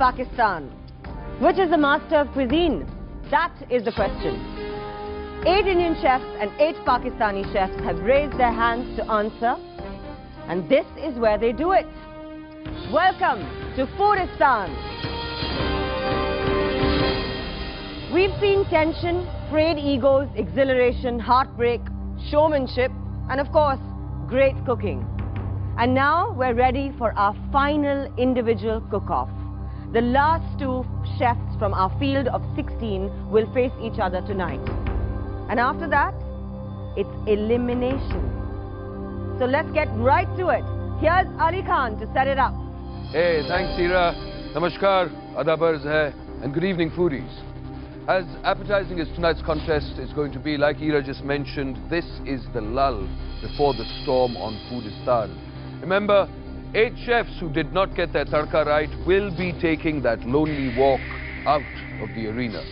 Pakistan? Which is the master of cuisine? That is the question. 8 Indian chefs and 8 Pakistani chefs have raised their hands to answer. And this is where they do it. Welcome to Foodistan. We've seen tension, frayed egos, exhilaration, heartbreak, showmanship, and of course, great cooking. And now we're ready for our final individual cook-off. The last 2 chefs from our field of 16 will face each other tonight. And after that, it's elimination. So let's get right to it. Here's Ali Khan to set it up. Hey, thanks Ira. Namaskar, Adabars hai, and good evening foodies. As appetizing as tonight's contest is going to be, like Ira just mentioned, this is the lull before the storm on Foodistan. Remember, 8 chefs who did not get their tadka right will be taking that lonely walk out of the arena.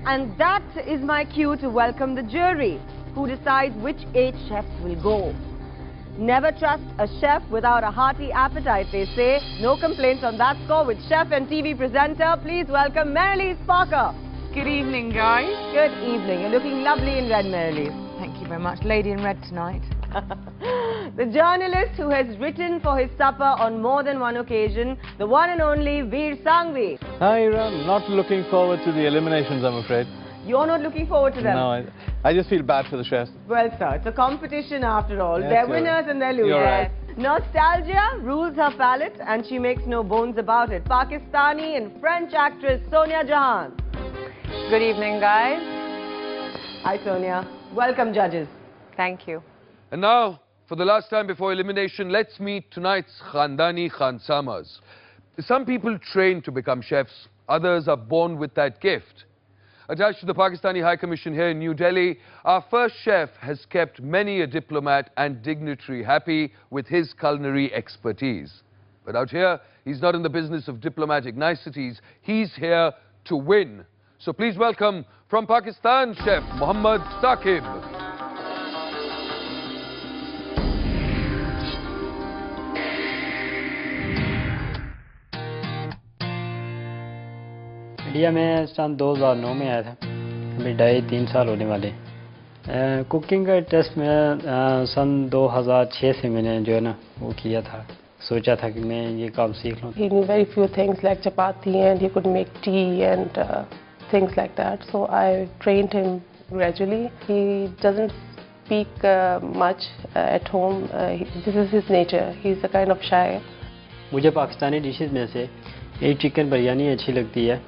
And that is my cue to welcome the jury, who decides which 8 chefs will go. Never trust a chef without a hearty appetite, they say. No complaints on that score with chef and TV presenter. Please welcome Meraj Parker. Good evening, guys. Good evening. You're looking lovely in red, Meraj. Thank you very much. Lady in red tonight. The journalist who has written for his supper on more than one occasion, the one and only Veer Sangvi. Hi, Ira. Not looking forward to the eliminations, I'm afraid. You're not looking forward to them? No, I just feel bad for the chefs. Well, sir, it's a competition after all. Yes, they're winners and they're losers. You're right. Nostalgia rules her palate and she makes no bones about it. Pakistani and French actress Sonia Jahan. Good evening, guys. Hi, Sonia. Welcome, judges. Thank you. And now, for the last time before elimination, let's meet tonight's Khandani Khansamas. Some people train to become chefs, others are born with that gift. Attached to the Pakistani High Commission here in New Delhi, our first chef has kept many a diplomat and dignitary happy with his culinary expertise. But out here, he's not in the business of diplomatic niceties, he's here to win. So please welcome, from Pakistan, Chef Mohammad Saqib. India में सन 2009 में आया था। अभी 2.5-3 साल होने वाले। Cooking का test में सन 2006 से मैंने जो है ना वो किया था। सोचा था कि मैं ये काम सीख लूँ। He knew very few things like chapati and he could make tea and things like that. So I trained him gradually. He doesn't speak much at home. This is his nature. He's a kind of shy. मुझे Pakistani dishes में से एक chicken biryani अच्छी लगती है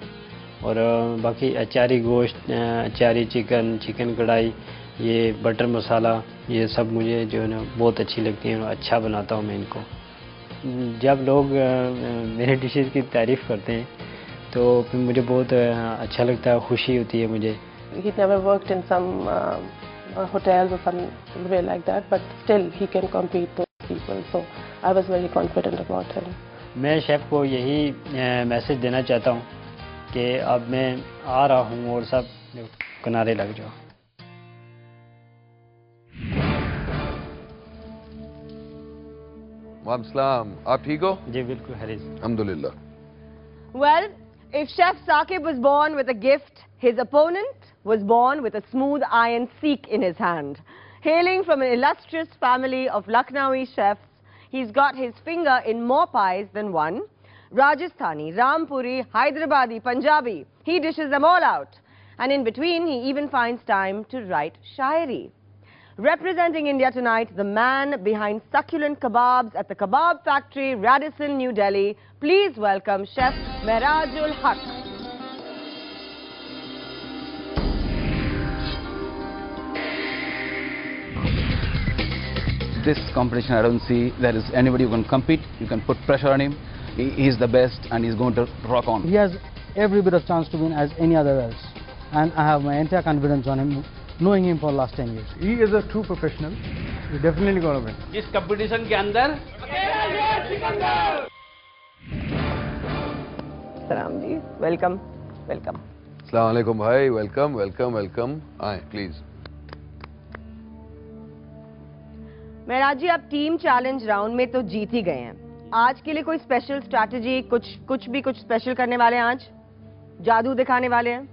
और बाकी अचारी गोश्त, अचारी चिकन, चिकन कढ़ाई, ये बटर मसाला, ये सब मुझे जो है ना बहुत अच्छी लगती हैं और अच्छा बनाता हूँ मैं इनको। जब लोग मेरे डिशेस की तारीफ़ करते हैं तो फिर मुझे बहुत अच्छा लगता है, खुशी होती है मुझे। He never worked in some hotels or somewhere like that, but still he can compete with people. So I was very confident about him. मैं शेफ़ को यही मैसेज देना चाहता हूँ कि अब मैं आ रहा हूँ और सब किनारे लग जाओ। वाम सलाम, आप ठीक हो? जी बिल्कुल hurries. Alhamdulillah. Well, if Chef Saqib was born with a gift, his opponent was born with a smooth iron seek in his hand. Hailing from an illustrious family of Lucknowi chefs, he's got his finger in more pies than one. Rajasthani, Rampuri, Hyderabadi, Punjabi, he dishes them all out. And in between, he even finds time to write shairi. Representing India tonight, the man behind succulent kebabs at the Kabab factory, Radisson, New Delhi. Please welcome Chef Meraj-ul-Haque. This competition, I don't see there is anybody who can compete. You can put pressure on him. He's the best and he's going to rock on. He has every bit of chance to win as any other else. And I have my entire confidence on him, knowing him for the last 10 years. He is a true professional. He's definitely going to win. इस competition के अंदर Salam ji, welcome, welcome. Assalamu alaikum bhai, welcome, welcome, welcome. Aye, please. Meraj जी, आप team challenge round में तो जीत ही गए हैं, आज के लिए कोई स्पेशल स्ट्रैटेजी, कुछ स्पेशल करने वाले हैं आज? जादू दिखाने वाले हैं?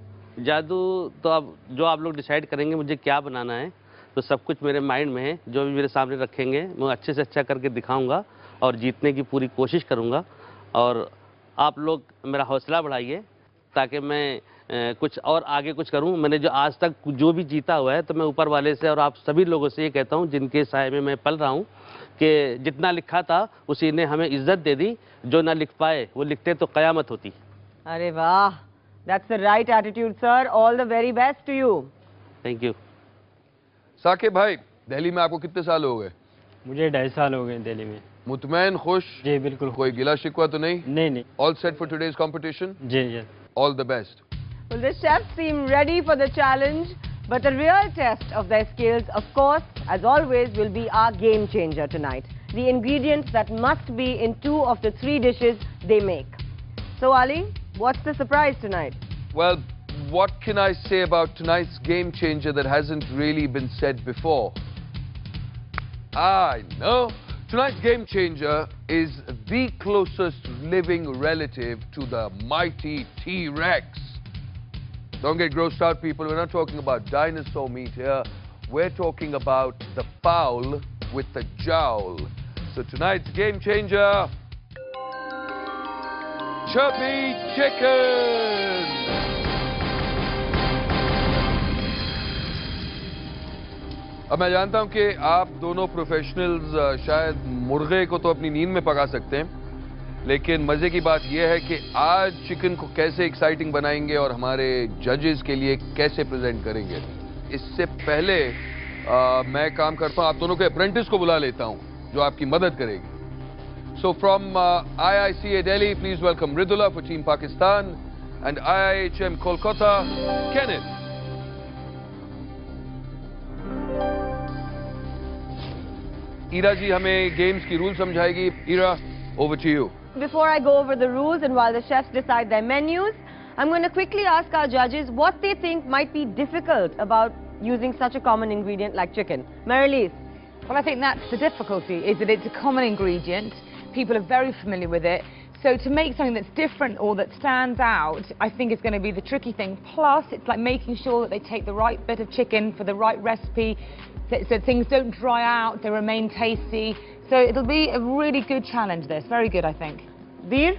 जादू तो अब जो आप लोग डिसाइड करेंगे मुझे क्या बनाना है, तो सब कुछ मेरे माइंड में है। जो भी मेरे सामने रखेंगे मैं अच्छे से अच्छा करके दिखाऊंगा और जीतने की पूरी कोशिश करूंगा। और आप लोग मेरा हौसला बढ़ाइए ताकि मैं कुछ और आगे कुछ करूं। मैंने जो आज तक जो भी जीता हुआ है, तो मैं ऊपर वाले से और आप सभी लोगों से ये कहता हूं जिनके साए में मैं पल रहा हूं कि जितना लिखा था उसी ने हमें इज्जत दे दी। जो ना लिख पाए वो लिखते तो क़यामत होती। अरे वाह, that's the right attitude sir. All the very best to you. Thank you. Saqib भाई, दिल्ली में आपको कितने साल हो गए? मुझे 2.5 साल हो गए दिल्ली में। मुतमैन, खुश? जी बिल्कुल। कोई गिला शिकवा तो नहीं? नहीं। All set for today's competition? जी। All the best. Well, the chefs seem ready for the challenge, but a real test of their skills, of course, as always, will be our game changer tonight. The ingredients that must be in 2 of the 3 dishes they make. So, Ali, what's the surprise tonight? Well, what can I say about tonight's game changer that hasn't really been said before? I know. Tonight's game changer is the closest living relative to the mighty T-Rex. Don't get grossed out, people. We're not talking about dinosaur meat here. We're talking about the fowl with the jowl. So tonight's game changer, chirpy chicken. अब मैं जानता हूं कि आप दोनों professionals शायद मुर्गे को तो अपनी नींद में पका सकते हैं, लेकिन मजे की बात यह है कि आज चिकन को कैसे एक्साइटिंग बनाएंगे और हमारे जजेस के लिए कैसे प्रेजेंट करेंगे। इससे पहले मैं काम करता हूं, आप दोनों के अप्रेंटिस को बुला लेता हूं जो आपकी मदद करेगी। So from IICA Delhi, please welcome Ridula for Team Pakistan and IIHM Kolkata, Kenneth. Ira ji हमें गेम्स की रूल समझाएगी। Ira, over to you. Before I go over the rules and while the chefs decide their menus, I'm going to quickly ask our judges what they think might be difficult about using such a common ingredient like chicken. Marilies. Well, I think that's the difficulty, is that it's a common ingredient. People are very familiar with it. So to make something that's different or that stands out, I think is going to be the tricky thing. Plus, it's like making sure that they take the right bit of chicken for the right recipe, so things don't dry out, they remain tasty. So it'll be a really good challenge, this. Very good, I think. Veer?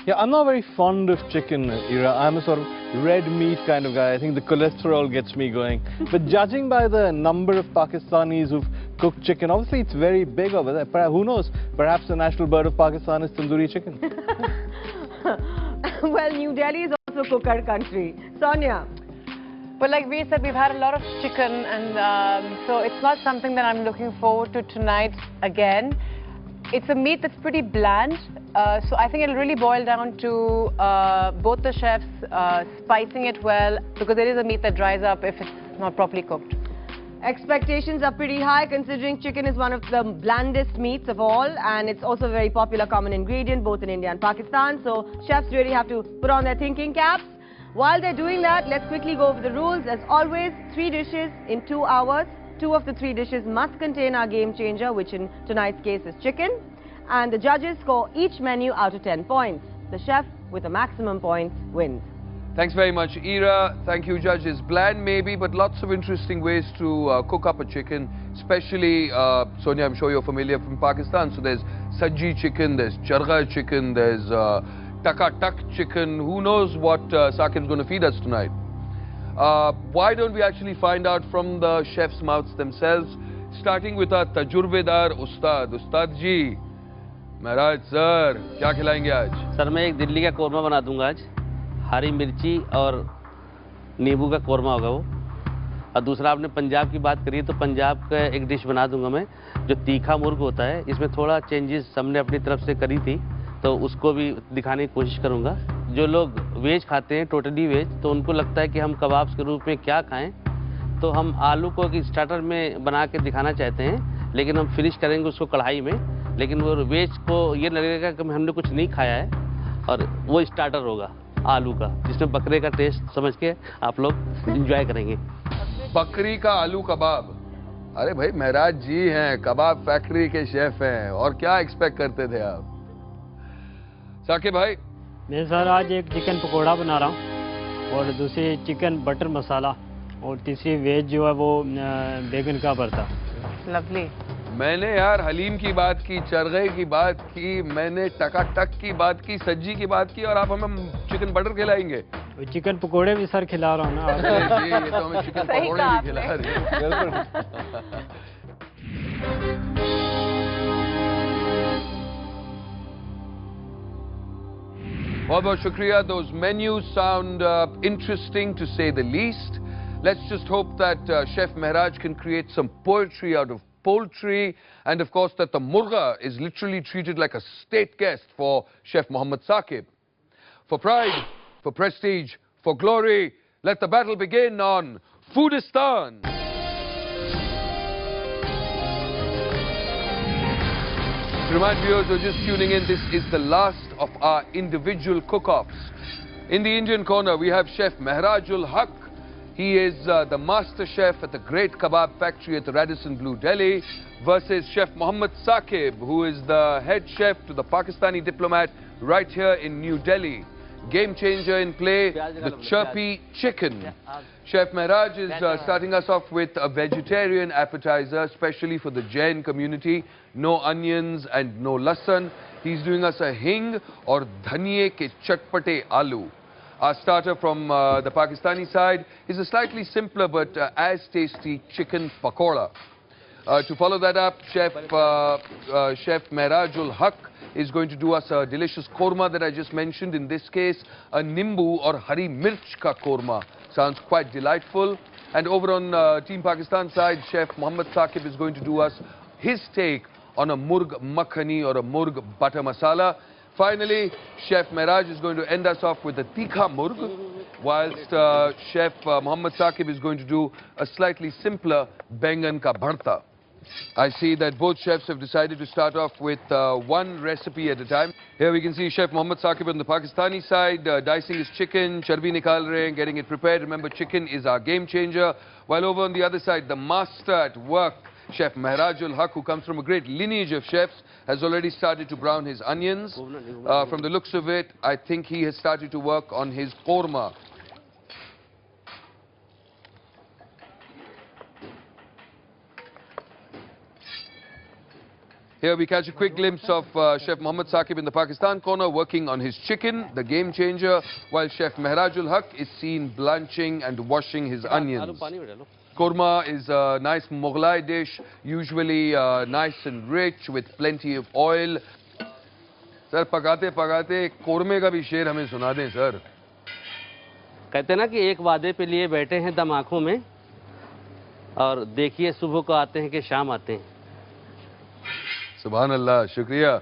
Yeah, I'm not very fond of chicken, Ira. I'm a sort of red meat kind of guy. I think the cholesterol gets me going. But judging by the number of Pakistanis who've cooked chicken, obviously it's very big over there. But who knows? Perhaps the national bird of Pakistan is tandoori chicken. Well, New Delhi is also cooker country. Sonia? Well, like we said, we've had a lot of chicken, and so it's not something that I'm looking forward to tonight again. It's a meat that's pretty bland, so I think it'll really boil down to both the chefs spicing it well, because it is a meat that dries up if it's not properly cooked. Expectations are pretty high considering chicken is one of the blandest meats of all, and it's also a very popular common ingredient both in India and Pakistan, so chefs really have to put on their thinking caps. While they're doing that, let's quickly go over the rules. As always, 3 dishes in 2 hours. 2 of the 3 dishes must contain our game changer, which in tonight's case is chicken. And the judges score each menu out of 10 points. The chef with the maximum points wins. Thanks very much, Ira. Thank you, judges. Bland maybe, but lots of interesting ways to cook up a chicken. Especially, Sonia, I'm sure you're familiar from Pakistan. So there's sajji chicken, there's chargha chicken, there's Takka chicken. Who knows what Sakib's going to feed us tonight? Why don't we actually find out from the chef's mouths themselves, starting with our tajurvedar Ustad. Ustad ji, Meraj sir, क्या खिलाएंगे आज? Sir मैं एक दिल्ली का कोरमा बना दूंगा आज, हरी मिर्ची और नींबू का कोरमा होगा वो। और दूसरा आपने पंजाब की बात करी है, तो पंजाब का एक डिश बना दूंगा मैं, जो तीखा मुर्ग होता है। इसमें थोड़ा चेंजेस हमने अपनी तरफ से करी थी, तो उसको भी दिखाने की कोशिश करूंगा। जो लोग वेज खाते हैं, टोटली वेज, तो उनको लगता है कि हम कबाब्स के रूप में क्या खाएं, तो हम आलू को एक स्टार्टर में बना के दिखाना चाहते हैं, लेकिन हम फिनिश करेंगे उसको कढ़ाई में। लेकिन वो वेज को ये लगेगा कि हमने कुछ नहीं खाया है, और वो स्टार्टर होगा आलू का, जिसमें बकरे का टेस्ट समझ के आप लोग एंजॉय करेंगे। बकरी का आलू कबाब। अरे भाई, महराज जी हैं, कबाब फैक्ट्री के शेफ हैं, और क्या एक्सपेक्ट करते थे आप? साकिब भाई, मैं सर आज एक चिकन पकोड़ा बना रहा हूँ और दूसरी चिकन बटर मसाला और तीसरी वेज जो है वो बैगन का भरता। Lovely. मैंने यार हलीम की बात की, चरगे की बात की, मैंने टकाटक की बात की, सज्जी की बात की और आप हमें चिकन बटर खिलाएंगे। चिकन पकोड़े भी सर खिला रहा हूँ ना। अरे जी, ये तो हमें चिकन पकोड़े भी खिला रहे हैं। बहुत बहुत शुक्रिया. Those menus sound interesting to say the least. Let's just hope that Chef Mehraj can create some poetry out of poultry, and of course that the murga is literally treated like a state guest for Chef Mohammad Saqib. For pride, for prestige, for glory, let the battle begin on Foodistan. To remind viewers who are just tuning in, this is the last of our individual cook-offs. In the Indian corner, we have Chef Meraj-ul-Haque. He is the master chef at the great Kabab factory at the Radisson Blu Delhi, versus Chef Mohammad Saqib, who is the head chef to the Pakistani diplomat right here in New Delhi. Game changer in play, the chirpy chicken. Chef Mehraj is starting us off with a vegetarian appetizer, especially for the Jain community. No onions and no lasan. He's doing us a hing or dhaniye ke chatpate aloo. Our starter from the Pakistani side is a slightly simpler but as tasty chicken pakoda. To follow that up, Chef Meraj-ul-Haque is going to do us a delicious korma that I just mentioned. In this case, a nimbu or hari mirch ka korma. Sounds quite delightful. And over on Team Pakistan side, Chef Mohammad Saqib is going to do us his take on a murg makhani or a murg butter masala. Finally, Chef Mehraj is going to end us off with a tikka murg, whilst Chef Mohammad Saqib is going to do a slightly simpler bengan ka bharta. I see that both chefs have decided to start off with one recipe at a time. Here we can see Chef Mohammad Saqib on the Pakistani side dicing his chicken, charbi nikal rahe hain, getting it prepared. Remember, chicken is our game changer. While over on the other side, the master at work, Chef Meraj-ul-Haque, who comes from a great lineage of chefs, has already started to brown his onions. From the looks of it, I think he has started to work on his korma. Here we catch a quick glimpse of Chef Mohammad Saqib in the Pakistan corner working on his chicken, the game changer, while Chef Meraj-ul-Haque is seen blanching and washing his onions. Korma is a nice Mughlai dish, usually nice and rich with plenty of oil. Sir, pagate pagate korme ka bhi sher hame suna dein, sir. कहते ना कि एक वादे पे लिए बैठे हैं दम आँखों में और देखिए सुबह को आते हैं कि शाम आते हैं. Subhanallah, shukriya.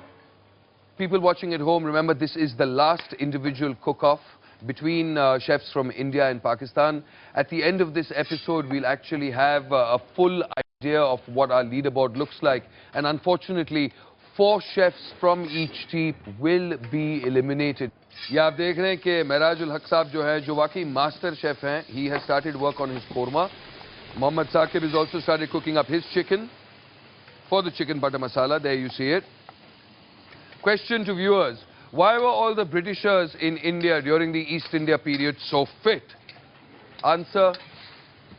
People watching at home, remember this is the last individual cook-off between chefs from India and Pakistan. At the end of this episode, we'll actually have a full idea of what our leaderboard looks like. And unfortunately, 4 chefs from each team will be eliminated. ये आप देख रहे हैं कि Meraj-ul-Haque साहब जो है, जो वाकई master chef हैं, he has started work on his korma. Mohammad Saqib has also started cooking up his chicken for the chicken butter masala. There you see it. Question to viewers: why were all the Britishers in India during the East India period so fit? Answer: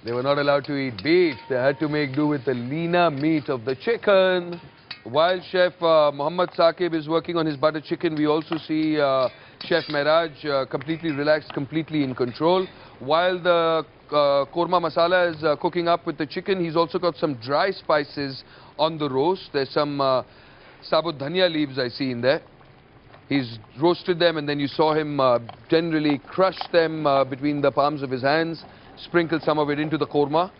they were not allowed to eat beef. They had to make do with the leaner meat of the chicken. While Chef Mohammad Saqib is working on his butter chicken, we also see Chef Mehraj completely relaxed, completely in control. While the korma masala is cooking up with the chicken, he's also got some dry spices on the roast. There's some sabut dhania leaves I see in there. He's roasted them, and then you saw him generally crush them between the palms of his hands, sprinkle some of it into the korma.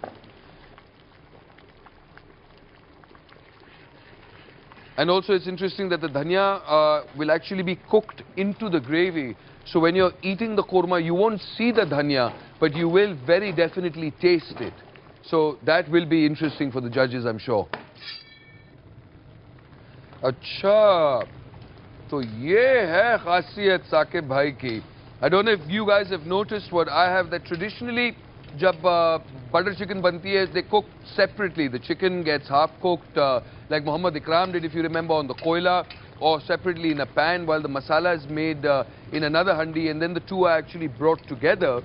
And also it's interesting that the dhania will actually be cooked into the gravy. So when you're eating the korma, you won't see the dhania, but you will very definitely taste it. So that will be interesting for the judges, I'm sure. Acha. So ye hai khasiyat Saqib bhai ki. I don't know if you guys have noticed what I have, that traditionally jab butter chicken banti hai, they cook separately. The chicken gets half cooked like Muhammad Ikram did, if you remember, on the koila. or separately in a pan, while the masala is made in another handi, and then the two are actually brought together.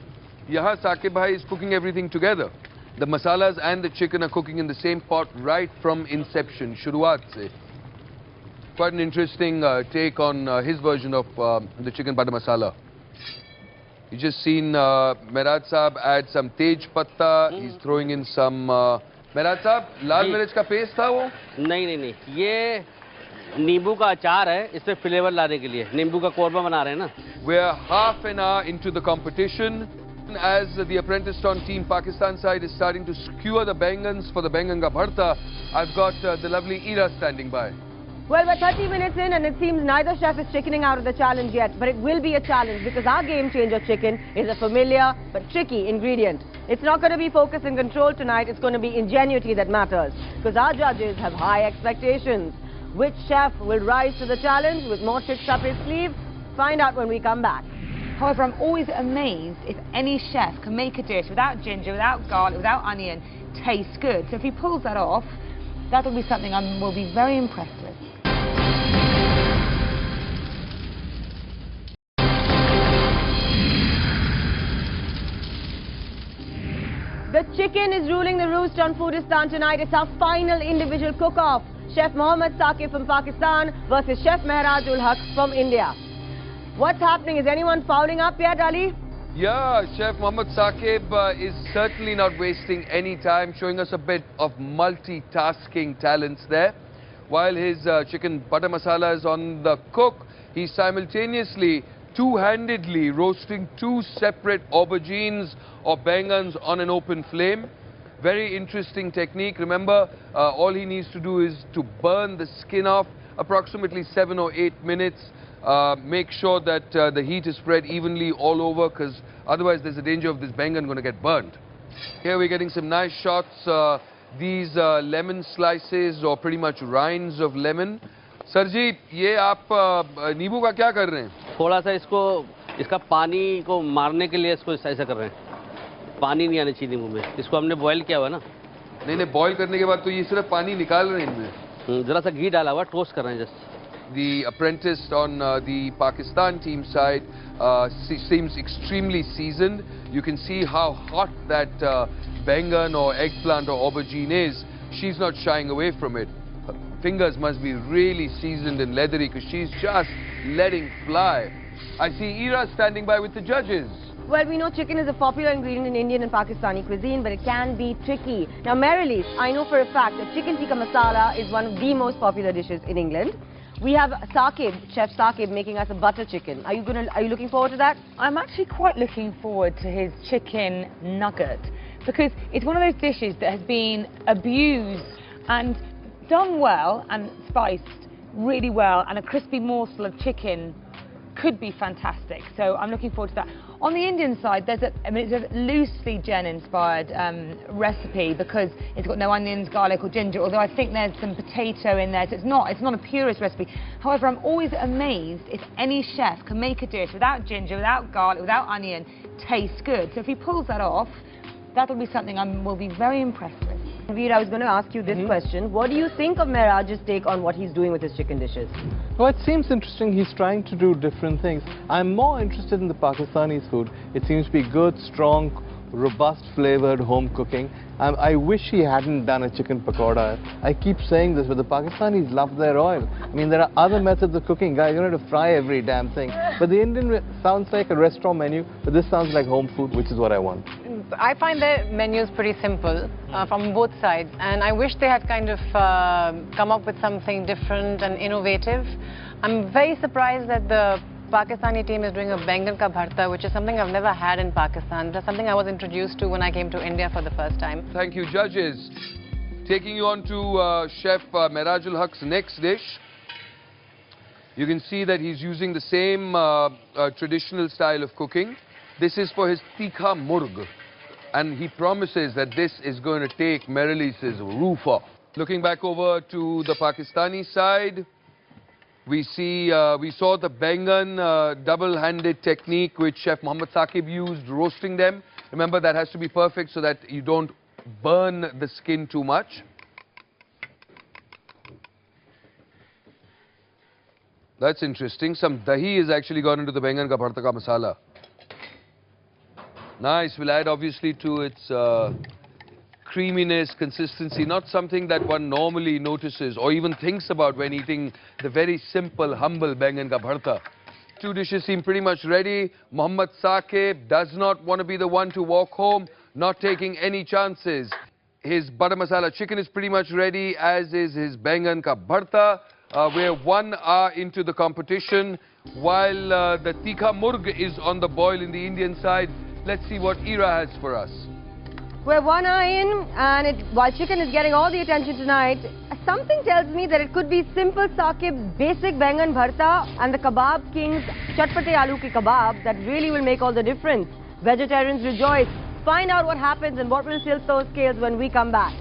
Yahan Saqib bhai is cooking everything together. The masalas and the chicken are cooking in the same pot right from inception, shuruaat se. Quite an interesting take on his version of the chicken butter masala. You just seen Meraj Saab add some tej patta. He's throwing in some Meraj Saab, लाल मिर्च का paste था वो? नहीं, ये नींबू का अचार है, इसमें फ्लेवर लाने के लिए नींबू का कोरमा बना रहे हैं ना. We're half an hour into the competition. As the Apprenticed-on team Pakistan side is starting to skewer the bengans for the bengan ka bharta, I've got the lovely Ira standing by. Well, we're 30 minutes in and it seems neither chef is chickening out of the challenge yet. But it will be a challenge because our game changer chicken is a familiar but tricky ingredient. It's not going to be focus and control tonight. It's going to be ingenuity that matters. Because our judges have high expectations. Which chef will rise to the challenge with more tricks up his sleeve? Find out when we come back. However, I'm always amazed if any chef can make a dish without ginger, without garlic, without onion, taste good. So if he pulls that off, that'll be something I will be very impressed with. The chicken is ruling the roost on Foodistan tonight. It's our final individual cook-off. Chef Mohammad Saqib from Pakistan versus Chef Meraj-ul-Haque from India. What's happening? Is anyone fouling up yet, Ali? Yeah, Chef Mohammad Saqib is certainly not wasting any time, showing us a bit of multitasking talents there. While his chicken butter masala is on the cook, he's simultaneously two-handedly roasting two separate aubergines or bengans on an open flame. Very interesting technique. Remember, all he needs to do is to burn the skin off approximately 7 or 8 minutes. Make sure that the heat is spread evenly all over, because otherwise there's a danger of this bengan going to get burnt. Here we're getting some nice shots. These lemon slices or pretty much rinds of lemon. Sarji, ये आप नींबू का क्या कर रहे हैं? थोड़ा सा इसका पानी को मारने के लिए इसको ऐसा कर रहे हैं. पानी नहीं आना चाहिए नींबू में. इसको हमने बॉईल किया हुआ है ना. नहीं, बॉईल करने के बाद तो ये सिर्फ पानी निकाल रहे हैं इनमें. जरा सा घी डाला हुआ, टोस्ट कर रहे हैं just. The apprentice on the Pakistan team side seems extremely seasoned. You can see how hot that bengan or eggplant or aubergine is. She's not shying away from it. Her fingers must be really seasoned and leathery because she's just letting fly. I see Ira standing by with the judges. Well, we know chicken is a popular ingredient in Indian and Pakistani cuisine, but it can be tricky. Now, Marilis, I know for a fact that chicken tikka masala is one of the most popular dishes in England. We have Saqib, Chef Saqib, making us a butter chicken. Are you looking forward to that? I'm actually quite looking forward to his chicken nugget, because it's one of those dishes that has been abused and done well and spiced really well, and a crispy morsel of chicken could be fantastic. So I'm looking forward to that. On the Indian side, it's a loosely Jen-inspired recipe because it's got no onions, garlic or ginger, although I think there's some potato in there, so it's not a purist recipe. However, I'm always amazed if any chef can make a dish without ginger, without garlic, without onion, taste good. So if he pulls that off, that'll be something I will be very impressed with. Veer, I was going to ask you this question. What do you think of Meraj's take on what he's doing with his chicken dishes? Well, it seems interesting. He's trying to do different things. I'm more interested in the Pakistani food. It seems to be good, strong, robust flavored home cooking. I wish he hadn't done a chicken pakoda. I keep saying this, but the Pakistanis love their oil. I mean, there are other methods of cooking. Guys, you don't have to fry every damn thing. But the Indian sounds like a restaurant menu, but this sounds like home food, which is what I want. I find their menus pretty simple from both sides, and I wish they had kind of come up with something different and innovative. I'm very surprised that the Pakistani team is doing a bengan ka bharta, which is something I've never had in Pakistan. That's something I was introduced to when I came to India for the first time. Thank you, judges. Taking you on to Chef Meraj-ul-Haque's next dish. You can see that he's using the same traditional style of cooking. This is for his Tikka murg. And he promises that this is going to take Marilis's roof off. Looking back over to the Pakistani side, we saw the bengan double-handed technique which Chef Mohammad Saqib used, roasting them. Remember, that has to be perfect so that you don't burn the skin too much. That's interesting. Some dahi is actually gone into the Bengan ka bharta ka masala. Nice. We'll add obviously to its creaminess, consistency, not something that one normally notices or even thinks about when eating the very simple, humble Bengan ka bharta. Two dishes seem pretty much ready. Mohammad Saqib does not want to be the one to walk home, not taking any chances. His butter masala chicken is pretty much ready, as is his Bengan ka bharta. We're 1 hour into the competition, while the Tikka murg is on the boil in the Indian side. Let's see what Ira has for us. We're 1 hour in, and while chicken is getting all the attention tonight, something tells me that it could be simple Saqib's basic Bengan bharta and the Kabab King's chatpate aloo ki kebab that really will make all the difference. Vegetarians rejoice. Find out what happens and what will tilt those scales when we come back.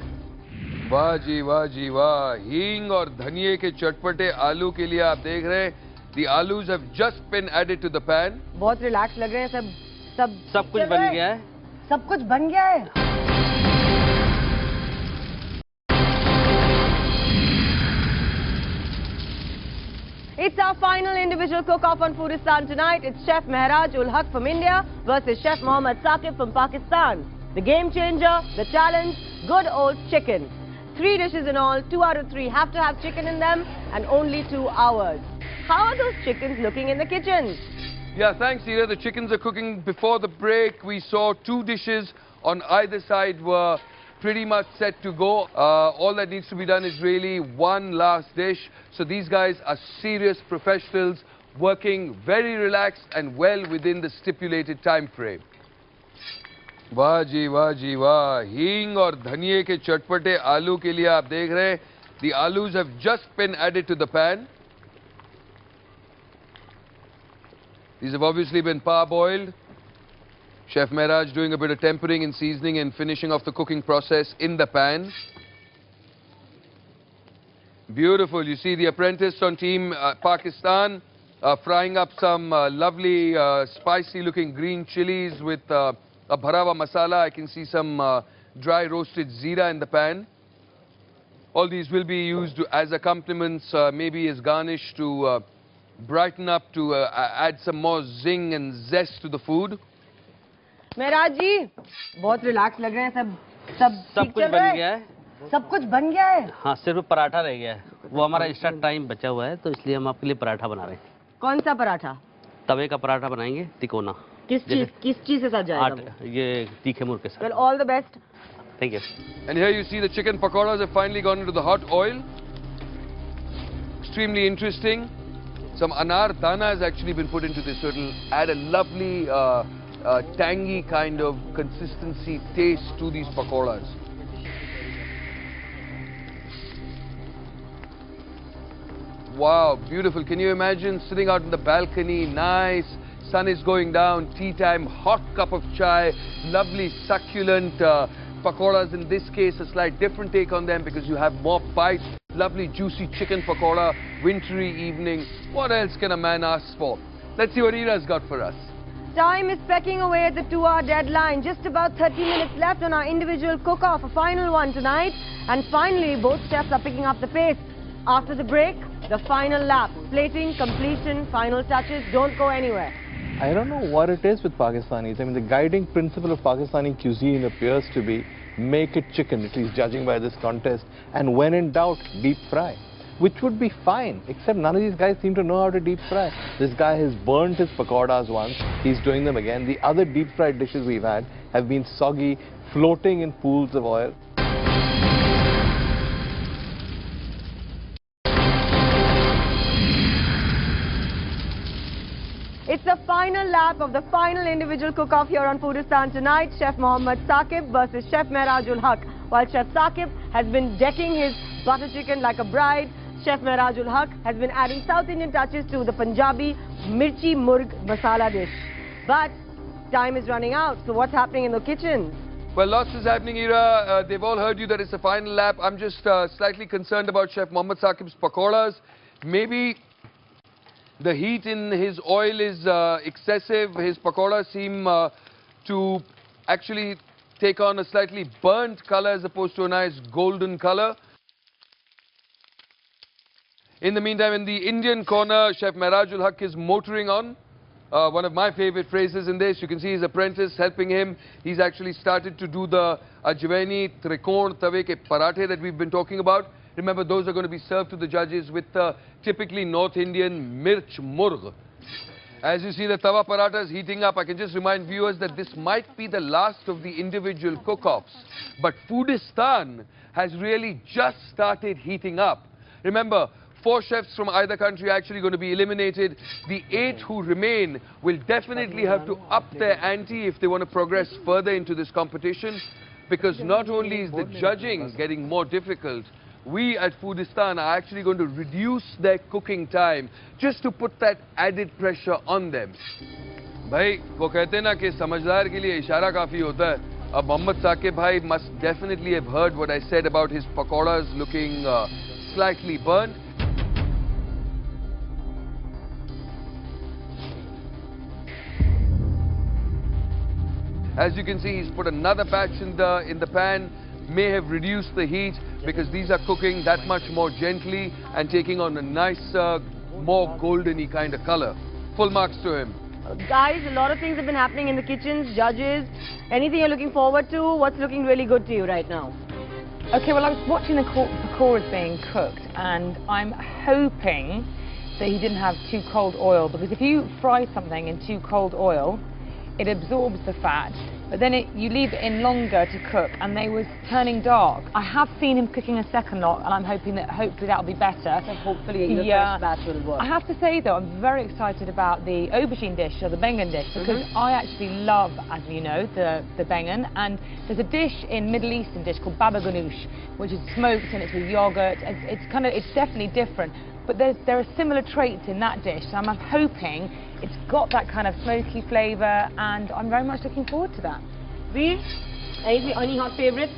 वाह जी वाह जी वाह. हींग और धनिये के चटपटे आलू के लिए आप देख रहे हैं, the alus have just been added to the pan. बहुत रिलैक्स लग रहे हैं सब कुछ बन गया है. सब कुछ बन गया है. It's our final individual cook-off on Foodistan tonight. It's Chef Meraj-ul-Haque from India versus Chef Mohammad Saqib from Pakistan. The game changer, the challenge, good old chicken. 3 dishes in all, 2 out of 3 have to have chicken in them, and only 2 hours. How are those chickens looking in the kitchen? Yeah, thanks, Ira. The chickens are cooking. Before the break, we saw 2 dishes on either side were pretty much set to go. All that needs to be done is really one last dish. So these guys are serious professionals, working very relaxed and well within the stipulated time frame. वाह जी वाह जी वाह. हींग और धनिये के चटपटे आलू के लिए आप देख रहे हैं, the alus have just been added to the pan. These have obviously been parboiled. Chef Meraj doing a bit of tempering and seasoning and finishing off the cooking process in the pan. Beautiful. You see the apprentice on team Pakistan frying up some lovely spicy looking green chilies with a bharawa masala. I can see some dry roasted zeera in the pan. All these will be used as accompaniments, maybe as garnish to brighten up, to add some more zing and zest to the food. Meraj जी बहुत relax लग रहे हैं. सब कुछ बन गया है. सब कुछ बन गया है. हाँ, सिर्फ पराठा रह गया है. वो हमारा एक्स्ट्रा टाइम बचा हुआ है, तो इसलिए हम आपके लिए पराठा बना रहे हैं. कौन सा पराठा? तवे का पराठा बनाएंगे, तिकोना. किस चीज के साथ जाएगा? ये तीखे मुर्ग के साथ. Well, all the best. Thank you. And here you see the chicken pakoras have finally gone into the hot oil. Extremely interesting. Some anar dana has actually been put into this, so it'll add a lovely tangy kind of consistency, taste to these pakoras. Wow, beautiful. Can you imagine sitting out in the balcony, nice, sun is going down, tea time, hot cup of chai, lovely succulent pakoras. In this case, a slight different take on them because you have more bite. Lovely juicy chicken pakora, wintry evening. What else can a man ask for? Let's see what Ira's got for us. Time is pecking away at the 2-hour deadline. Just about 30 minutes left on our individual cook-off, a final one tonight. And finally, both chefs are picking up the pace. After the break, the final lap. Plating, completion, final touches. Don't go anywhere. I don't know what it is with Pakistanis. I mean, the guiding principle of Pakistani cuisine appears to be make it chicken, at least judging by this contest. And when in doubt, deep fry. Which would be fine, except none of these guys seem to know how to deep fry. This guy has burnt his pakoras once, he's doing them again. The other deep fried dishes we've had have been soggy, floating in pools of oil. It's the final lap of the final individual cook-off here on Foodistan tonight. Chef Mohammad Saqib versus Chef Meraj-ul-Haque. While Chef Saqib has been decking his butter chicken like a bride, Chef Meraj-ul-Haque has been adding South Indian touches to the Punjabi mirchi murg masala dish. But time is running out, so what's happening in the kitchen? Well, lots is happening, Ira. They've all heard you that it's the final lap. I'm just slightly concerned about Chef Mohammad Saqib's pakoras. Maybe the heat in his oil is excessive. His pakoras seem to actually take on a slightly burnt color as opposed to a nice golden color. In the meantime, in the Indian corner, Chef Meraj-ul-Haque is motoring on. One of my favorite phrases in this. You can see his apprentice helping him. He's actually started to do the ajwaini trikon tawe ke parathe that we've been talking about. Remember, those are going to be served to the judges with typically North Indian mirch murg. As you see the tawa parathas heating up, I can just remind viewers that this might be the last of the individual cook-offs. But Foodistan has really just started heating up. Remember, 4 chefs from either country are actually going to be eliminated. The 8 who remain will definitely have to up their ante if they want to progress further into this competition. Because not only is the judging getting more difficult, we at Foodistan are actually going to reduce their cooking time just to put that added pressure on them. Bhai, wo kehte na ki samajhdar ke liye ishara kafi hota hai. Mohammad Saqib bhai must definitely have heard what I said about his pakoras looking slightly burnt. As you can see, he's put another batch in the pan, may have reduced the heat because these are cooking that much more gently and taking on a nice, more golden-y kind of color. Full marks to him. Guys, a lot of things have been happening in the kitchens, judges. Anything you're looking forward to? What's looking really good to you right now? Okay, well, I was watching the pakoras being cooked, and I'm hoping that he didn't have too cold oil, because if you fry something in too cold oil, it absorbs the fat, but then you leave it in longer to cook, and they was turning dark. I have seen him cooking a second lot, and I'm hoping that hopefully that'll be better. So hopefully the first batch will work. I have to say though, I'm very excited about the aubergine dish, or the bengan dish, because I actually love, as you know, the bengan, and there's a dish in Middle Eastern dish called baba ganoush, which is smoked and it's with yogurt. It's definitely different, but there are similar traits in that dish, so I'm hoping it's got that kind of smoky flavour, and I'm very much looking forward to that. Veer, any hot favourites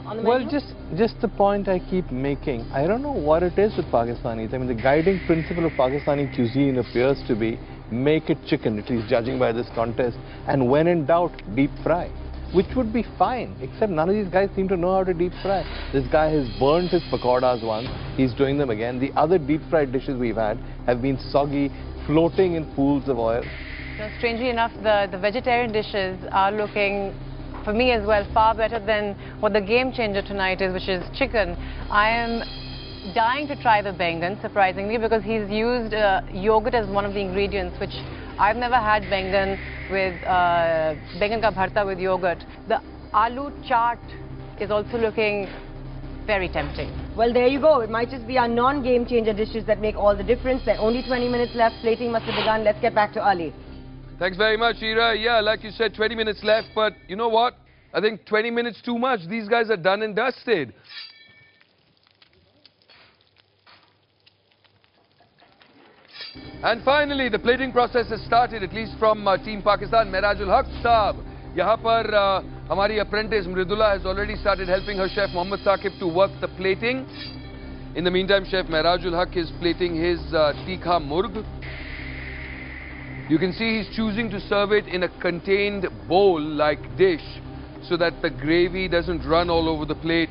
on the menu? Well, just the point I keep making. I don't know what it is with Pakistanis. I mean, the guiding principle of Pakistani cuisine appears to be make it chicken, at least judging by this contest, and when in doubt, deep fry. Which would be fine, except none of these guys seem to know how to deep fry. This guy has burned his pakoras once, he's doing them again. The other deep fried dishes we've had have been soggy, floating in pools of oil. So strangely enough, the vegetarian dishes are looking, for me as well, far better than what the game changer tonight is, which is chicken. I am dying to try the bengan, surprisingly, because he's used yogurt as one of the ingredients, which I've never had bengan with bengan ka bharta with yogurt. The aloo chaat is also looking very tempting. Well, there you go. It might just be our non-game changer dishes that make all the difference. There are only 20 minutes left. Plating must have begun. Let's get back to Ali. Thanks very much, Ira. Yeah, like you said, 20 minutes left, but you know what? I think 20 minutes too much. These guys are done and dusted. And finally, the plating process has started, at least from Team Pakistan. Meraj-ul-Haque Saab. यहाँ पर हमारी apprentice Mridula has already started helping her chef Mohammad Saqib to work the plating. In the meantime, Chef Meraj-ul-Haque is plating his Tikka murg. You can see he's choosing to serve it in a contained bowl-like dish so that the gravy doesn't run all over the plate.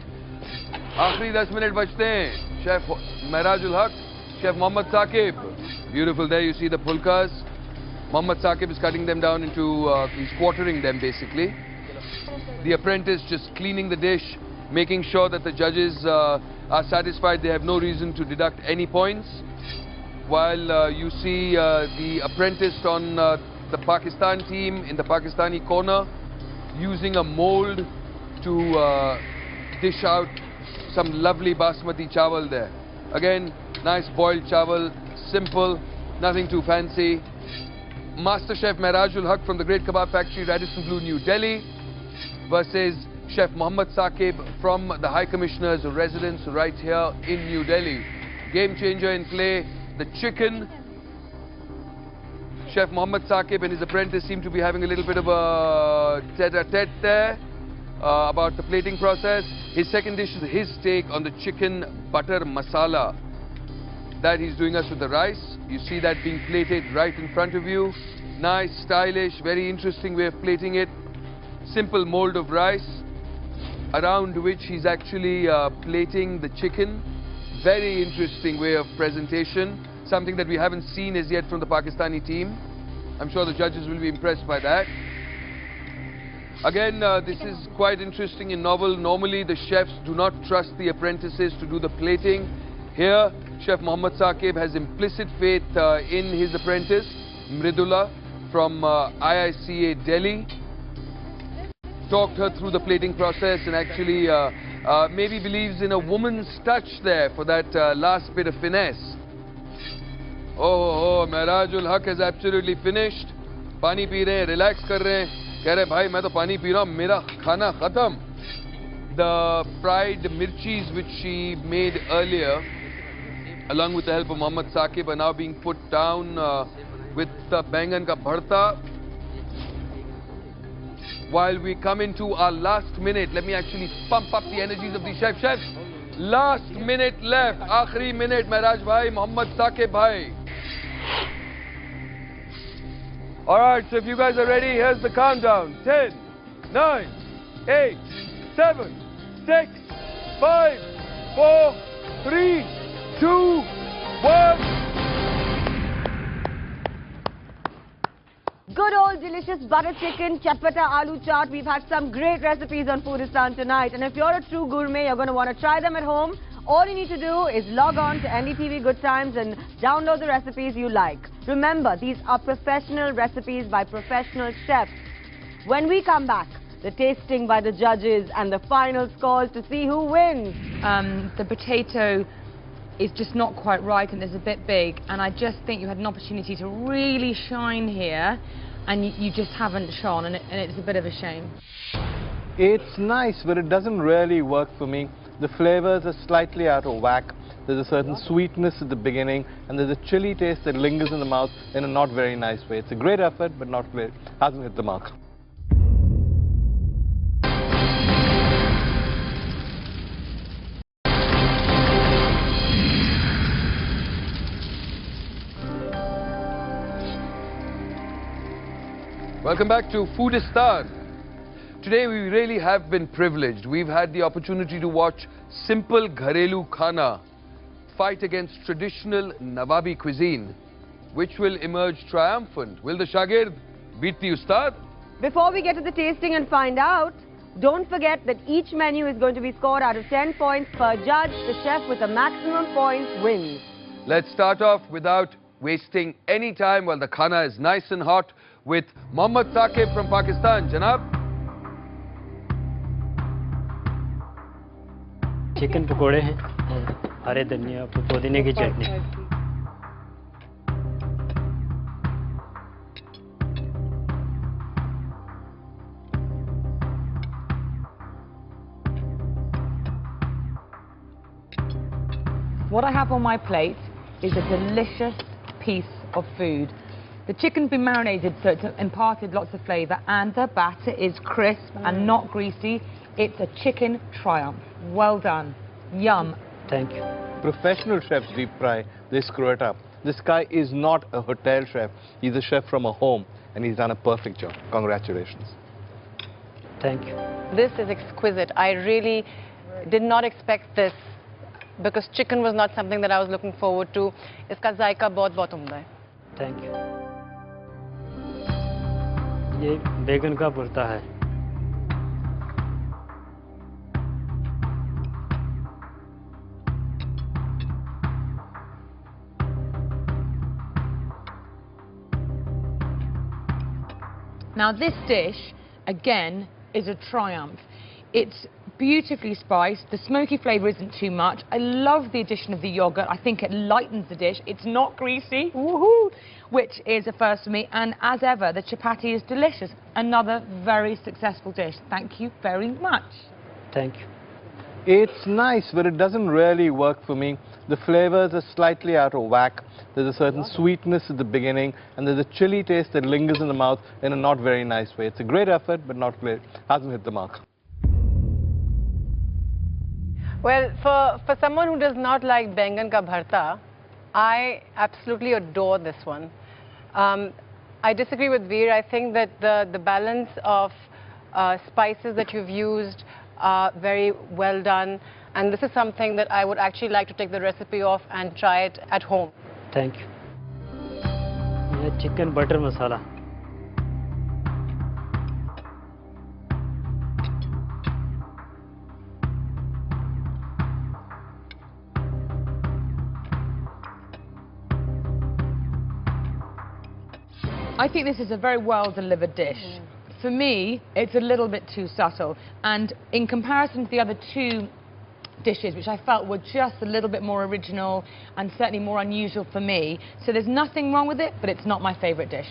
आखिरी 10 minute बचते हैं. Chef Meraj-ul-Haque, Chef Mohammad Saqib. Beautiful. There you see the pulkas. Mohammad Saqib is cutting them down into, he's quartering them basically. The apprentice just cleaning the dish, making sure that the judges are satisfied. They have no reason to deduct any points. While you see the apprentice on the Pakistan team in the Pakistani corner using a mold to dish out some lovely basmati chawal there. Again, nice boiled chawal, simple, nothing too fancy. Master Chef Meraj-ul-Haque from the Great Kabab Factory, Radisson Blu, New Delhi, versus Chef Mohammad Saqib from the High Commissioner's residence right here in New Delhi. Game changer in play, the chicken. Chef Mohammad Saqib and his apprentice seem to be having a little bit of a tete-a-tete there about the plating process. His second dish is his take on the chicken butter masala. That he's doing us with the rice. You see that being plated right in front of you. Nice, stylish, very interesting way of plating it. Simple mold of rice around which he's actually plating the chicken. Very interesting way of presentation. Something that we haven't seen as yet from the Pakistani team. I'm sure the judges will be impressed by that. Again, this is quite interesting and novel. Normally, the chefs do not trust the apprentices to do the plating. Here, Chef Mohammad Saqib has implicit faith in his apprentice, Mridula, from IICA Delhi. Talked her through the plating process and actually maybe believes in a woman's touch there for that last bit of finesse. Oh, meraj-ul-haque is absolutely finished. Pani pee rahe hain, relax kar rahe hain. कह रहे भाई मैं तो पानी P रहा हूँ, मेरा खाना खत्म. The fried mirchis which she made earlier, along with the help of Mohammad Saqib, are now being put down with the bangan ka bharta. While we come into our last minute, let me actually pump up the energies of these chefs. Chefs, last minute left, aakhri minute, Meraj bhai, Mohammad Saqib bhai. Alright, so if you guys are ready, here's the countdown. 10, 9, 8, 7, 6, 5, 4, 3, 2, 1. Good old delicious butter chicken, chapata aloo chaat. We've had some great recipes on Foodistan tonight. And if you're a true gourmet, you're going to want to try them at home. All you need to do is log on to NDTV Good Times and download the recipes you like. Remember, these are professional recipes by professional chefs. When we come back, the tasting by the judges and the final scores to see who wins. The potato is just not quite right and it's a bit big, and I just think you had an opportunity to really shine here and you just haven't shone, and it's a bit of a shame. It's nice, but it doesn't really work for me. The flavors are slightly out of whack. There's a certain sweetness at the beginning, and there's a chili taste that lingers in the mouth in a not very nice way. It's a great effort, but not great. Hasn't hit the mark. Welcome back to Foodistan. Today we really have been privileged. We've had the opportunity to watch simple gharelu khana fight against traditional Nawabi cuisine. Which will emerge triumphant? Will the Shagird beat the Ustad? Before we get to the tasting and find out, don't forget that each menu is going to be scored out of 10 points per judge. The chef with the maximum points wins. Let's start off without wasting any time while the khana is nice and hot with Mohammad Saqib from Pakistan. Janab? Chicken पकोड़े हैं और हरे धनिया पुदीने की चटनी. What I have on my plate is a delicious piece of food. The chicken's been marinated so it's imparted lots of flavour, and the batter is crisp and not greasy. It's a chicken triumph. Well done. Yum. Thank you. Professional chefs deep fry, they screw it up. This guy is not a hotel chef. He's a chef from a home, and he's done a perfect job. Congratulations. Thank you. This is exquisite. I really did not expect this because chicken was not something that I was looking forward to. Iska zaika bahut umda hai. Thank you. ये बैगन का भरता है. Now this dish, again, is a triumph. It's beautifully spiced. The smoky flavour isn't too much. I love the addition of the yogurt. I think it lightens the dish. It's not greasy, woohoo, which is a first for me. And as ever, the chapati is delicious. Another very successful dish. Thank you very much. Thank you. It's nice, but it doesn't really work for me. The flavors are slightly out of whack. There's a certain sweetness at the beginning, and there's a chili taste that lingers in the mouth in a not very nice way. It's a great effort, but not great. Hasn't hit the mark. Well, for someone who does not like bangan ka bharta, I absolutely adore this one. I disagree with Veer. I think that the balance of spices that you've used are very well done, and this is something that I would actually like to take the recipe of and try it at home. Thank you. ये chicken butter masala. I think this is a very well-delivered dish. For me, it's a little bit too subtle. And in comparison to the other two dishes, which I felt were just a little bit more original and certainly more unusual for me. So there's nothing wrong with it, but it's not my favorite dish.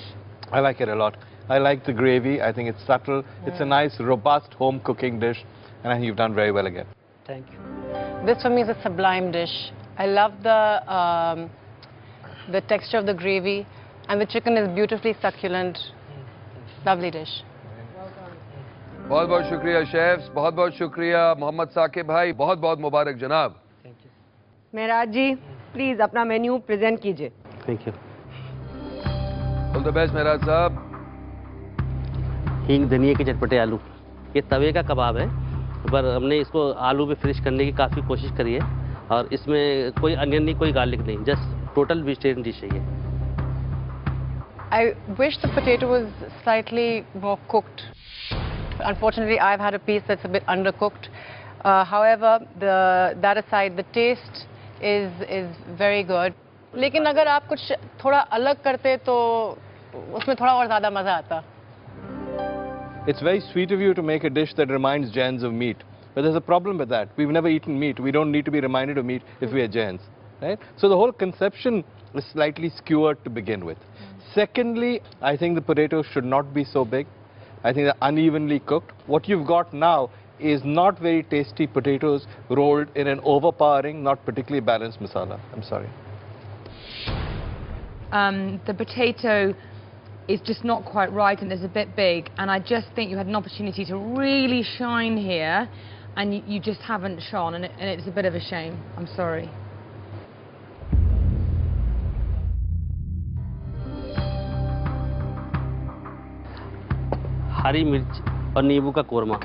I like it a lot. I like the gravy. I think it's subtle. It's a nice, robust home cooking dish. And I think you've done very well again. Thank you. This for me is a sublime dish. I love the texture of the gravy, and the chicken is beautifully succulent. Lovely dish. बहुत बहुत शुक्रिया chefs, बहुत बहुत शुक्रिया मोहम्मद साकिब भाई, बहुत बहुत मुबारक जनाब. मेराज जी, प्लीज अपना मेन्यू प्रेजेंट कीजिए. Thank you. All the best Meraj साहब. हींग धनिया के चटपटे आलू. ये तवे का कबाब है, पर हमने इसको आलू पे फिनिश करने की काफ़ी कोशिश करी है, और इसमें कोई अनियन नहीं, कोई गार्लिक नहीं, जस्ट टोटल वेजिटेरियन डिश है ये. I wish the potato was slightly more cooked. Unfortunately, I've had a piece that's a bit undercooked. However, that aside, the taste is very good. लेकिन अगर आप कुछ थोड़ा अलग करते तो उसमें थोड़ा और ज़्यादा मज़ा आता. It's very sweet of you to make a dish that reminds Jains of meat. But there's a problem with that. We've never eaten meat. We don't need to be reminded of meat if we are Jains. Right? So the whole conception is slightly skewered to begin with. Secondly, I think the potatoes should not be so big. I think they're unevenly cooked. What you've got now is not very tasty potatoes rolled in an overpowering, not particularly balanced masala. I'm sorry. The potato is just not quite right and it's a bit big, and I just think you had an opportunity to really shine here and you just haven't shone, and it's a bit of a shame. I'm sorry. हरी मिर्च और नींबू का कोरमा.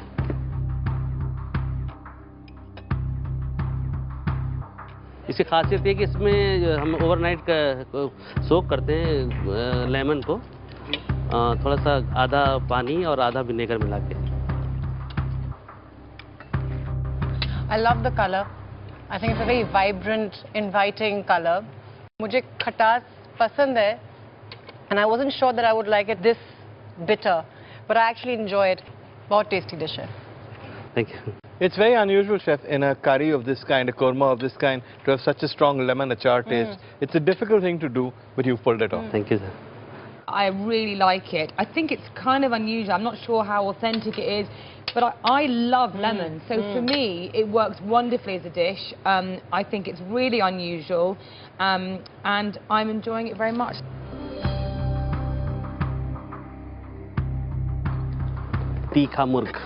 इसकी खासियत है कि इसमें हम ओवरनाइट सोक करते हैं लेमन को, थोड़ा सा आधा पानी और आधा विनेगर मिला के. I love the color. I think it's a very vibrant, inviting color. मुझे खटास पसंद है, and I wasn't sure that I would like it this bitter, but I actually enjoy it. बहुत tasty dish है. Thank you. It's very unusual, chef, in a curry of this kind, a korma of this kind, to have such a strong lemon achar taste. It's a difficult thing to do, but you've pulled it off. Thank you, sir. I really like it. I think it's kind of unusual. I'm not sure how authentic it is, but I love lemon. So for me, it works wonderfully as a dish. I think it's really unusual, and I'm enjoying it very much. तीखा मुर्ग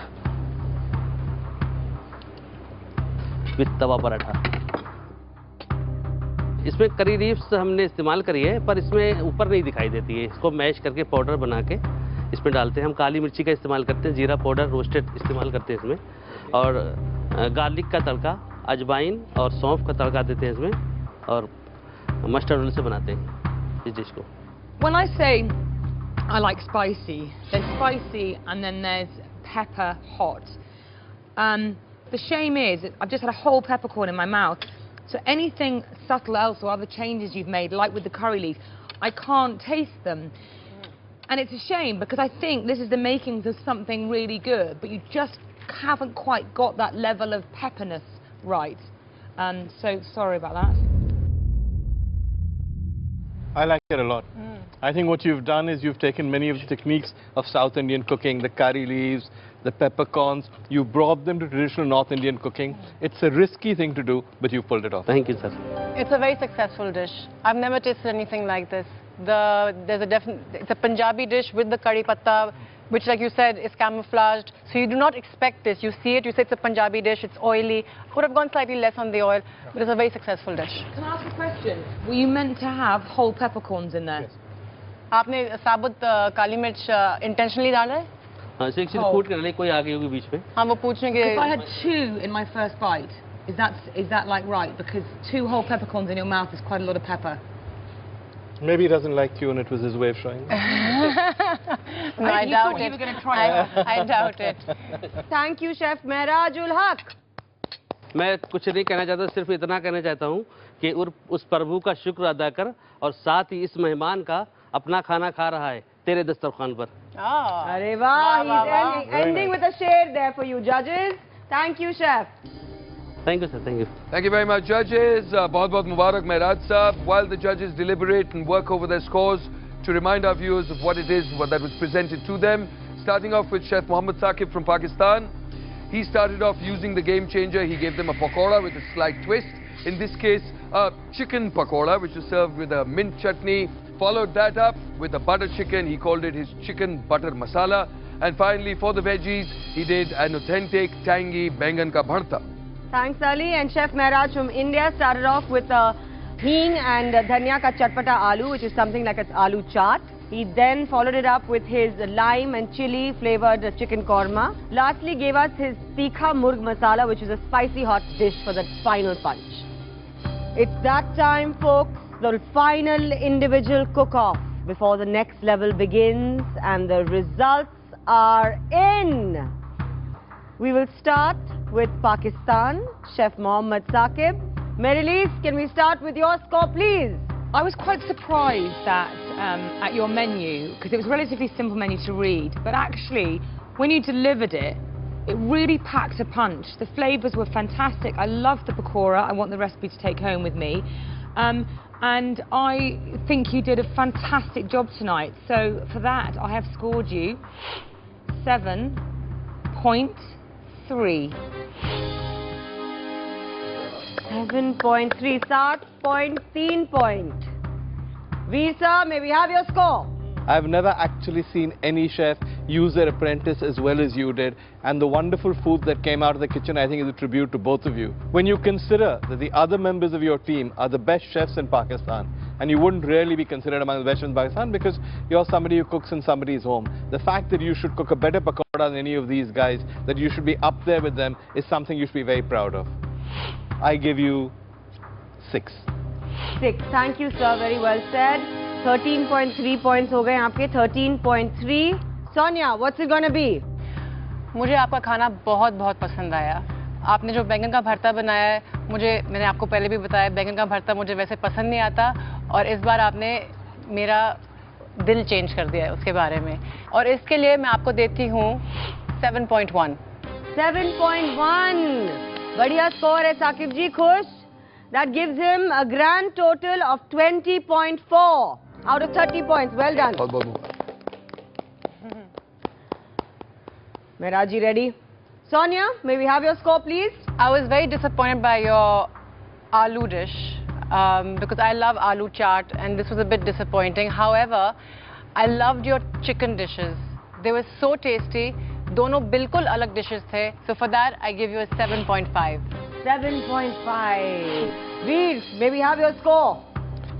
with तवा पराठा. इसमें curry leaves हमने इस्तेमाल करी है, पर इसमें ऊपर नहीं दिखाई देती है. इसको मैश करके पाउडर बना के इसमें डालते हैं. हम काली मिर्ची का इस्तेमाल करते हैं, जीरा पाउडर रोस्टेड इस्तेमाल करते हैं इसमें, और गार्लिक का तड़का, अजवाइन और सौंफ का तड़का देते हैं इसमें, और मस्टर्ड ऑयल से बनाते हैं इस डिश को. When I say I like spicy, there's spicy and then there's pepper hot. The shame is I've just had a whole peppercorn in my mouth, so anything subtle else or other changes you've made, like with the curry leaf, I can't taste them. And it's a shame because I think this is the makings of something really good, but you just haven't quite got that level of pepperness right. So sorry about that. I like it a lot. I think what you've done is you've taken many of the techniques of South Indian cooking, the curry leaves, the peppercorns, you brought them to traditional North Indian cooking. It's a risky thing to do, but you pulled it off. Thank you, sir. It's a very successful dish. I've never tasted anything like this. It's a Punjabi dish with the curry patta, which, like you said, is camouflaged. So you do not expect this. You see it, you say it's a Punjabi dish, it's oily. Would have gone slightly less on the oil, but it's a very successful dish. Can I ask a question? Were you meant to have whole peppercorns in there? Yes. आपने साबुत काली मिर्च intentionally डाला है? हाँ, so actually कूट कर ले, कोई आ गई होगी बीच में. हाँ, वो पूछने के. If I had 2 in my first bite. Is that like right? Because 2 whole peppercorns in your mouth is quite a lot of pepper. Maybe he doesn't like you and it was his way of showing. No, I doubt it. You were going to try it. I doubt it. Thank you, Chef meraj-ul-haque. मैं कुछ नहीं कहना चाहता, सिर्फ इतना कहना चाहता हूँ कि उस प्रभु का शुक्र अदा कर और साथ ही इस मेहमान का अपना खाना खा रहा है तेरे दस्तरखान पर. अरे वाह, he's ending with a shade there for you judges. Thank you, Chef. Thank you, sir. Thank you. Thank you very much, judges. Bahut Mubarak, Mehraj Saab. While the judges deliberate and work over their scores, to remind our viewers of what it is that was presented to them, starting off with Chef Mohammad Saqib from Pakistan. He started off using the game changer. He gave them a pakora with a slight twist. In this case, a chicken pakora, which was served with a mint chutney. Followed that up with a butter chicken. He called it his chicken butter masala. And finally, for the veggies, he did an authentic, tangy bengan ka bharta. Thanks, Ali. And Chef Mehraj from India started off with a hing and dhania ka chatpata aloo, which is something like an aloo chaat. He then followed it up with his lime and chili flavored chicken korma. Lastly, gave us his Tikka murg masala, which is a spicy hot dish for the final punch. It's that time, folks. The final individual cook-off before the next level begins, and the results are in. We will start with Pakistan, Chef Mohammad Saqib. Marilise, can we start with your score, please? I was quite surprised that at your menu, because it was a relatively simple menu to read, but actually, when you delivered it, it really packed a punch. The flavours were fantastic. I loved the pakora. I want the recipe to take home with me. And I think you did a fantastic job tonight. So for that, I have scored you 7.3. 7.3, 7.3 point. Visa, may we have your score? I've never actually seen any chef use their apprentice as well as you did, and the wonderful food that came out of the kitchen, I think, is a tribute to both of you. When you consider that the other members of your team are the best chefs in Pakistan, and you wouldn't really be considered among the best chefs in Pakistan because you're somebody who cooks in somebody's home, the fact that you should cook a better pakora than any of these guys, that you should be up there with them, is something you should be very proud of. I give you 6. 6. Thank you, sir. Very well said. 13.3 points हो गए आपके. 13.3. Sonia, what's it gonna be? मुझे आपका खाना बहुत पसंद आया. आपने जो बैंगन का भरता बनाया है, मैंने आपको पहले भी बताया, बैंगन का भरता मुझे वैसे पसंद नहीं आता, और इस बार आपने मेरा दिल चेंज कर दिया है उसके बारे में, और इसके लिए मैं आपको देती हूँ 7.1. 7.1. बढ़िया स्कोर है साकिब जी, खुश. That gives him a grand total of 20.4 out of 30 points. Well done. Mehraji, ready? Sonia, may we have your score, please? I was very disappointed by your aloo dish because I love aloo chaat, and this was a bit disappointing. However, I loved your chicken dishes. They were so tasty. दोनों बिल्कुल अलग dishes थे. So for that, I give you a 7.5. 7.5. Veer, may we have your score?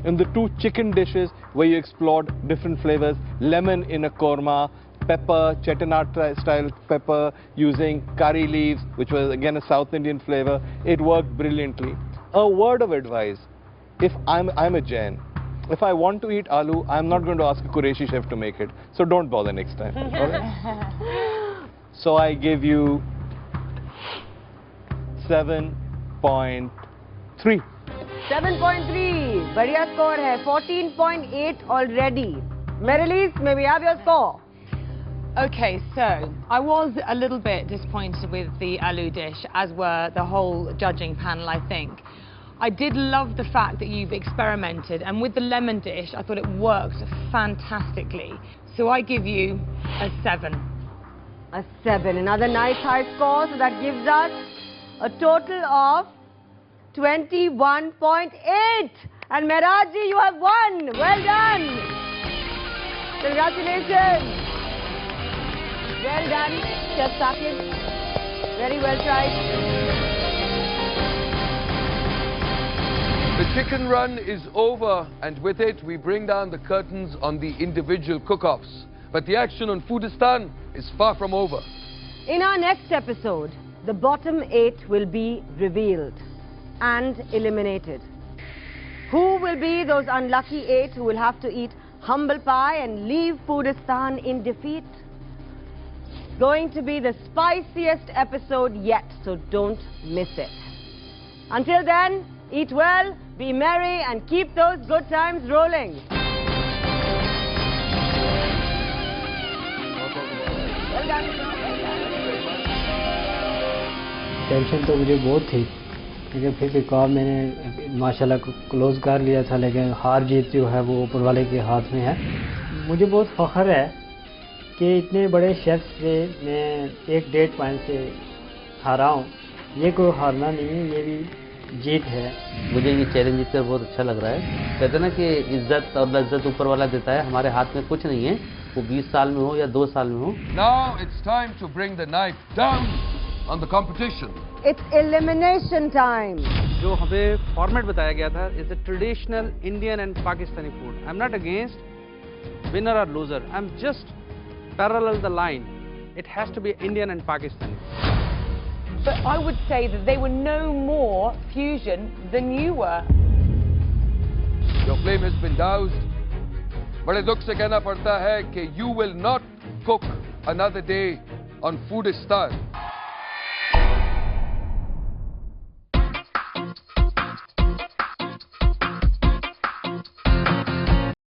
In the 2 chicken dishes where you explored different flavors, lemon in a korma, pepper, chettinad style pepper using curry leaves, which was again a South Indian flavor, it worked brilliantly. A word of advice: if I'm a Jain, if I want to eat aloo, I'm not going to ask a Qureshi chef to make it. So don't bother next time. Okay? So I give you 7.3. 7.3. बढ़िया score है. 14.8 already. Marilise, may we have your score? Okay, so I was a little bit disappointed with the aloo dish, as were the whole judging panel, I think. I did love the fact that you've experimented, and with the lemon dish, I thought it worked fantastically. So I give you a 7. A 7. Another nice high score, so that gives us a total of 21.8. And Mehraji, you have won. Well done. Congratulations. Well done, Chef Saqib. Very well tried. The chicken run is over, and with it we bring down the curtains on the individual cook-offs. But the action on Foodistan is far from over. In our next episode, the bottom 8 will be revealed and eliminated. Who will be those unlucky 8 who will have to eat humble pie and leave Foodistan in defeat? Going to be the spiciest episode yet, so don't miss it. Until then, eat well, be merry, and keep those good times rolling. Well done. Tension तो मुझे बहुत थी, लेकिन फिर भी काम मैंने माशाल्लाह क्लोज कर लिया था, लेकिन हार जीत जो है वो ऊपर वाले के हाथ में है। मुझे बहुत फख्र है कि इतने बड़े शेफ से मैं एक 1.5 पॉइंट से हारा हूँ। ये कोई हारना नहीं है, ये भी जीत है। मुझे ये चैलेंज जीतकर बहुत अच्छा लग रहा है। कहते हैं ना कि इज्जत और लज्जत ऊपर वाला देता है, हमारे हाथ में कुछ नहीं है, वो 20 साल में हो या 2 साल में हो। Now it's time to bring the knife down on the competition. It's elimination time. जो हमें फॉर्मेट बताया गया था is the traditional Indian and Pakistani food. I'm not against winner or loser. I'm just parallel the line. It has to be Indian and Pakistani. But I would say that they were no more fusion than you were. Your flame has been doused. बड़े दुख से कहना पड़ता है कि you will not cook another day on Foodistan.